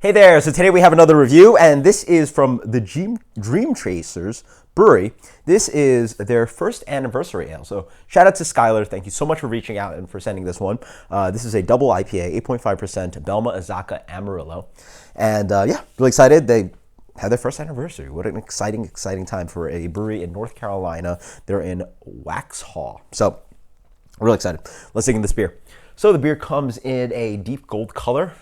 Hey there, so today we have another review, and this is from the DreamChaser's brewery. This is their first anniversary ale, so shout out to Skylar. Thank you so much for reaching out and for sending this one. This is a double IPA, 8.5%, Belma Azaka Amarillo. And yeah, really excited. They had their first anniversary. What an exciting time for a brewery in North Carolina. They're in Waxhaw. So, really excited. Let's dig into this beer. So the beer comes in a deep gold color,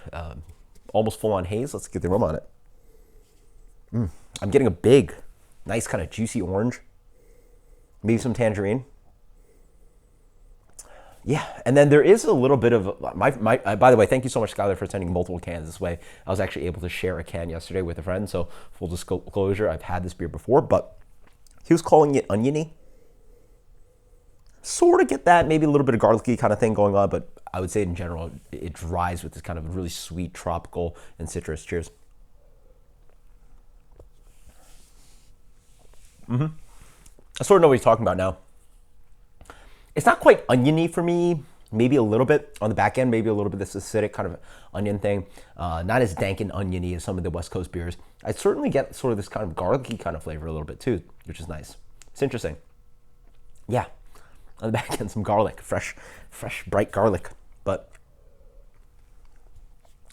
almost full-on haze. Let's get the aroma on it. I'm getting a big, nice kind of juicy orange. Maybe some tangerine. Yeah, and then there is a little bit of, by the way, thank you so much, Skylar, for sending multiple cans this way. I was actually able to share a can yesterday with a friend, so full disclosure, I've had this beer before, but he was calling it oniony. Sort of get that, maybe a little bit of garlicky kind of thing going on, but I would say in general, it dries with this kind of really sweet, tropical, and citrus. Cheers. I sort of know what he's talking about now. It's not quite oniony for me. Maybe a little bit on the back end, maybe a little bit of this acidic kind of onion thing. Not as dank and oniony as some of the West Coast beers. I certainly get sort of this kind of garlicky kind of flavor a little bit too, which is nice. It's interesting. Yeah, on the back end, some garlic, fresh, bright garlic. But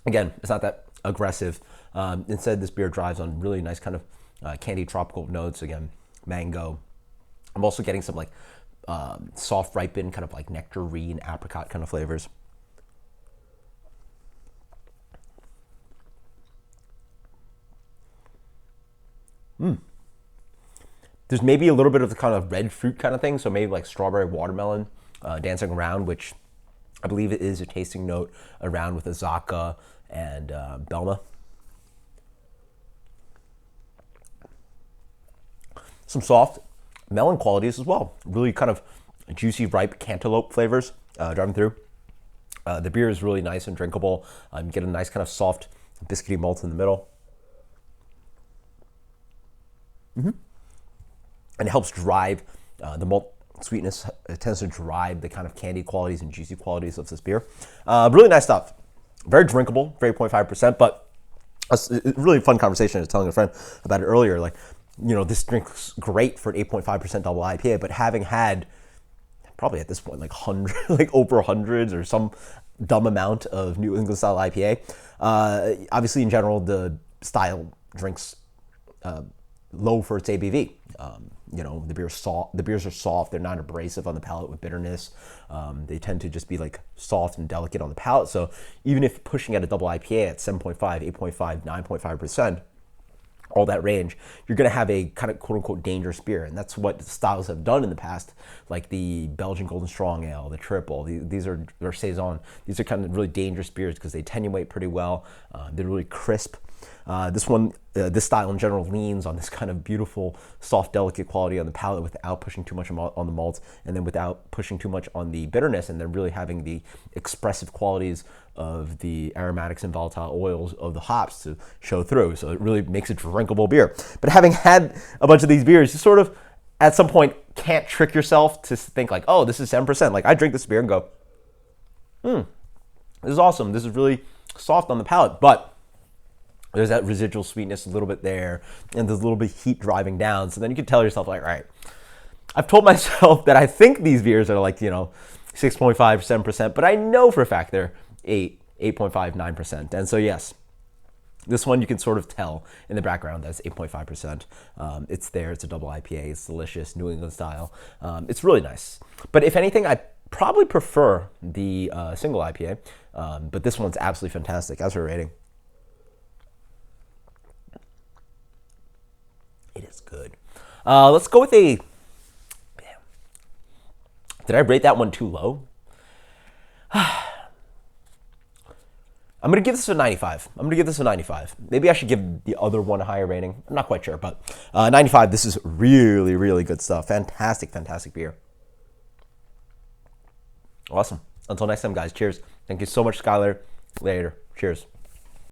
again, it's not that aggressive. Instead, this beer drives on really nice kind of candy tropical notes. Again, mango. I'm also getting some like soft ripened kind of like nectarine, apricot kind of flavors. There's maybe a little bit of the kind of red fruit kind of thing, so maybe like strawberry watermelon dancing around, which I believe it is a tasting note around with Azaka and Belma. Some soft melon qualities as well. Really kind of juicy, ripe cantaloupe flavors driving through. The beer is really nice and drinkable. You get a nice kind of soft biscuity malt in the middle. And it helps drive the malt sweetness. It tends to drive the kind of candy qualities and juicy qualities of this beer. Really nice stuff. Very drinkable, very 0.5%, but a really fun conversation. I was telling a friend about it earlier. Like, you know, this drink's great for an 8.5% double IPA, but having had probably at this point like like over hundreds or some dumb amount of New England style IPA, obviously in general the style drinks low for its ABV. You know, the beers are soft. They're not abrasive on the palate with bitterness. They tend to just be like soft and delicate on the palate. So even if pushing at a double IPA at 7.5, 8.5, 9.5%, all that range, you're going to have a kind of quote unquote dangerous beer. And that's what styles have done in the past, like the Belgian Golden Strong Ale, the Triple, these are, or Saison. These are kind of really dangerous beers because they attenuate pretty well. They're really crisp. This style in general leans on this kind of beautiful, soft, delicate quality on the palate without pushing too much on the malts, and then without pushing too much on the bitterness, and then really having the expressive qualities of the aromatics and volatile oils of the hops to show through. So it really makes a drinkable beer. But having had a bunch of these beers, you sort of, at some point, can't trick yourself to think like, oh, this is 7%. Like, I drink this beer and go, this is awesome. This is really soft on the palate, but there's that residual sweetness a little bit there, and there's a little bit of heat driving down. So then you can tell yourself, like, all right, I've told myself that I think these beers are like, you know, 6.5, 7%, but I know for a fact they're 8.5, 9%. And so, yes, this one you can sort of tell in the background that's 8.5%. It's there. It's a double IPA. It's delicious, New England style. It's really nice. But if anything, I probably prefer the single IPA, but this one's absolutely fantastic. As for rating, it is good. Let's go with a... Did I rate that one too low? I'm going to give this a 95. Maybe I should give the other one a higher rating. I'm not quite sure, but 95. This is really, really good stuff. Fantastic beer. Awesome. Until next time, guys. Cheers. Thank you so much, Skylar. Later. Cheers.